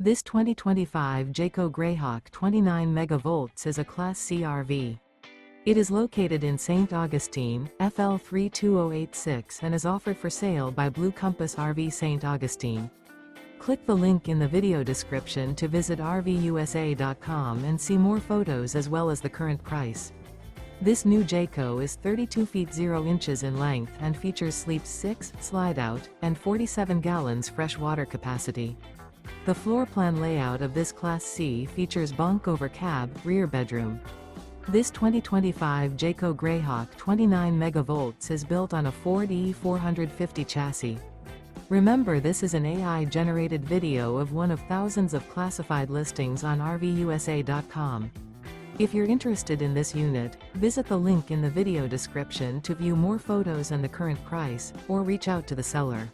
This 2025 Jayco Greyhawk 29MV is a Class C RV. It is located in St. Augustine, FL 32086 and is offered for sale by Blue Compass RV St. Augustine. Click the link in the video description to visit RVUSA.com and see more photos as well as the current price. This new Jayco is 32 feet 0 inches in length and features sleep 6, Slideout, and 47 gallons fresh water capacity. The floor plan layout of this Class C features bunk over cab, rear bedroom. This 2025 Jayco Greyhawk 29MV is built on a Ford E450 chassis. Remember, this is an AI-generated video of one of thousands of classified listings on RVUSA.com. If you're interested in this unit, visit the link in the video description to view more photos and the current price, or reach out to the seller.